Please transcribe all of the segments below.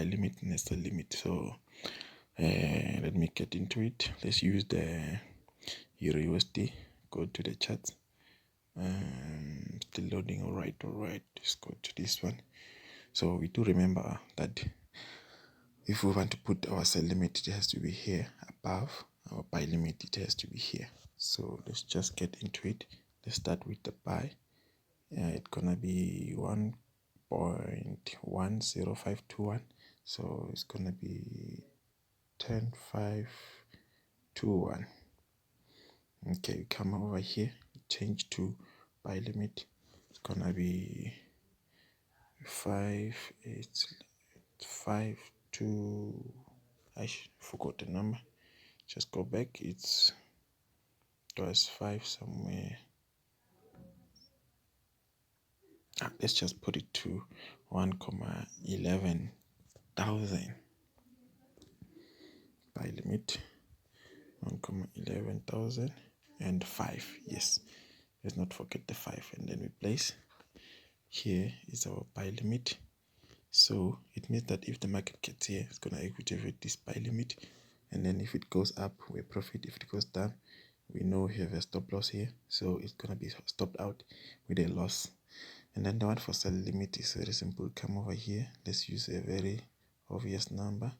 buy limit and a sell limit. So let me get into it. Let's use the Euro USD. Go to the chart. Still loading. All right. Let's go to this one. So we do remember that if we want to put our sell limit, it has to be here above. Our buy limit, it has to be here. So let's just get into it. Let's start with the buy. It's gonna be 1.10521. So it's gonna be 10.521. Okay, we come over here, change to buy limit. It's gonna be 5.852. I forgot the number. Just go back. It was 5 somewhere. Let's just put it to 1,11,000. Buy limit 1,11,005. Yes, let's not forget the 5, and then we place. Here is our buy limit. So it means that if the market gets here, it's gonna activate this buy limit, and then if it goes up, we profit. If it goes down, we know we have a stop loss here, so it's gonna be stopped out with a loss. And then the one for sell limit is very simple. Come over here. Let's use a very obvious number.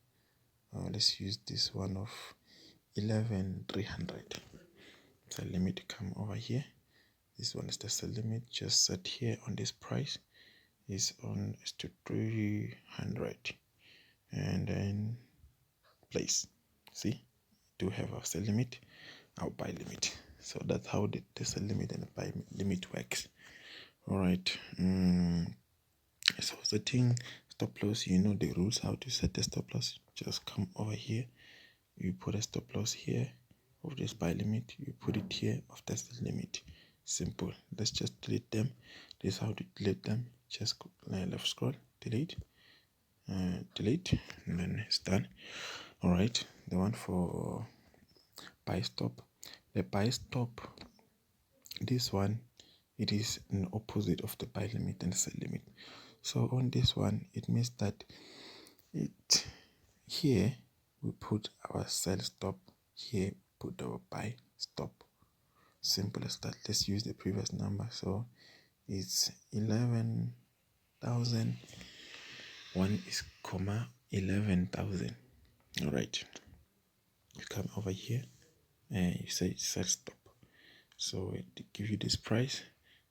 Let's use this one of 11,300. Sell limit. Come over here. This one is the sell limit. Just set here on this price. Is to 300, and then place. See, do have our sell limit, our buy limit. So that's how the sell limit and the buy limit works. All right. So setting stop loss, you know the rules how to set the stop loss. Just come over here, you put a stop loss here of this buy limit, you put it here of the sell limit. Simple. Let's just delete them. This is how to delete them. Just go left scroll, delete, delete, and then it's done. All right. The one for buy stop, the buy stop, this one, it is an opposite of the buy limit and sell limit. So on this one, it means that it here we put our sell stop, here put our buy stop. Simple as that. Let's use the previous number. So it's 11,000. One is 11,000. All right. You come over here and you say sell stop. So it give you this price.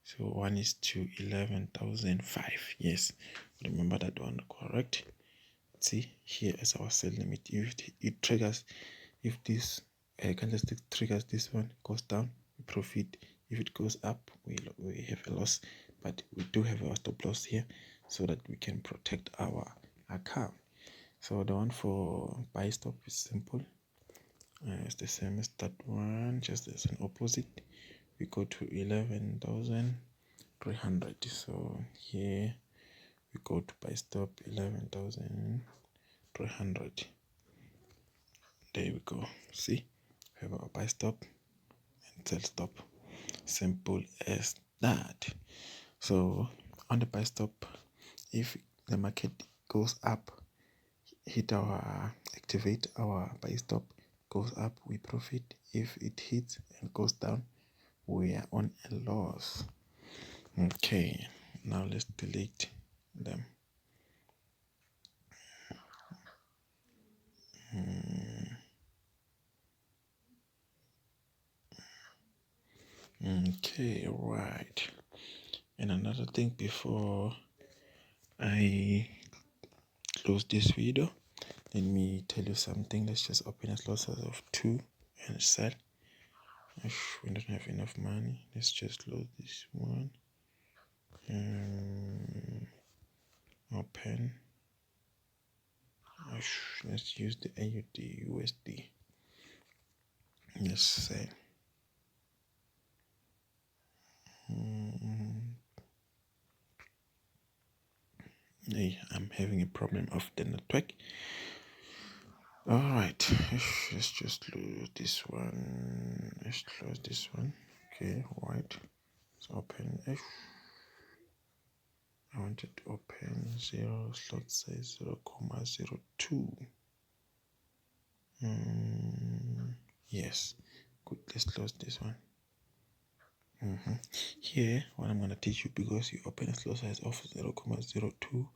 So one is to 11,005. Yes, remember that one, correct? See, here is our sell limit. If it triggers, if this candlestick triggers this one, goes down, we profit. If it goes up, we have a loss. But we do have our stop loss here, so that we can protect our account. So the one for buy stop is simple. It's the same as that one, just as an opposite. We go to 11,300. So here we go to buy stop 11,300. There we go. See, we have our buy stop and sell stop. Simple as that. So on the buy stop, if the market goes up, activate our buy stop, goes up, we profit. If it hits and goes down, we are on a loss. Okay, now let's delete them. Okay, right. And another thing before I close this video, let me tell you something. Let's just open a slot size of 2 and sell. We don't have enough money. Let's just load this one. Open. Let's use the AUD USD. Yes, sell. Hey, I'm having a problem of the network. All right, let's just close this one. Let's close this one. Okay, right. Let's open. I wanted to open 0 slot size 0.02. Yes, good. Let's close this one. Here, what I'm gonna teach you, because you open a slot size of 0.02,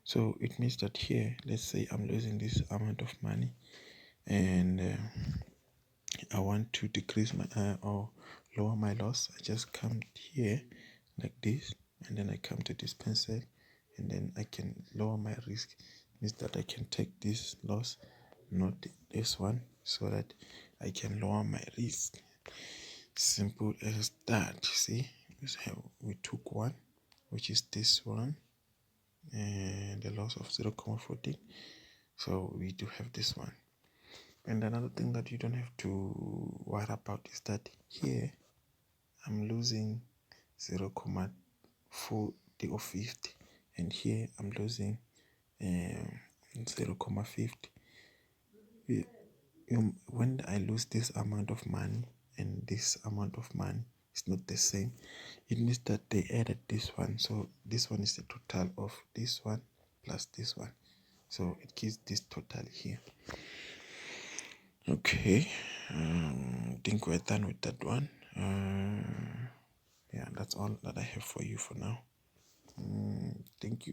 so it means that here, let's say I'm losing this amount of money, and I want to decrease my or lower my loss. I just come here like this, and then I come to this pencil, and then I can lower my risk. Means that I can take this loss, not this one, so that I can lower my risk. Simple as that. See, we took one, which is this one, and the loss of 0.14. So we do have this one. And another thing that you don't have to worry about is that here I'm losing 0.40 or 50, and here I'm losing 0.50. When I lose this amount of money and this amount of money is not the same, it means that they added this one. So this one is the total of this one plus this one. So it gives this total here. Okay, I think we're done with that one. Yeah, that's all that I have for you for now. Thank you.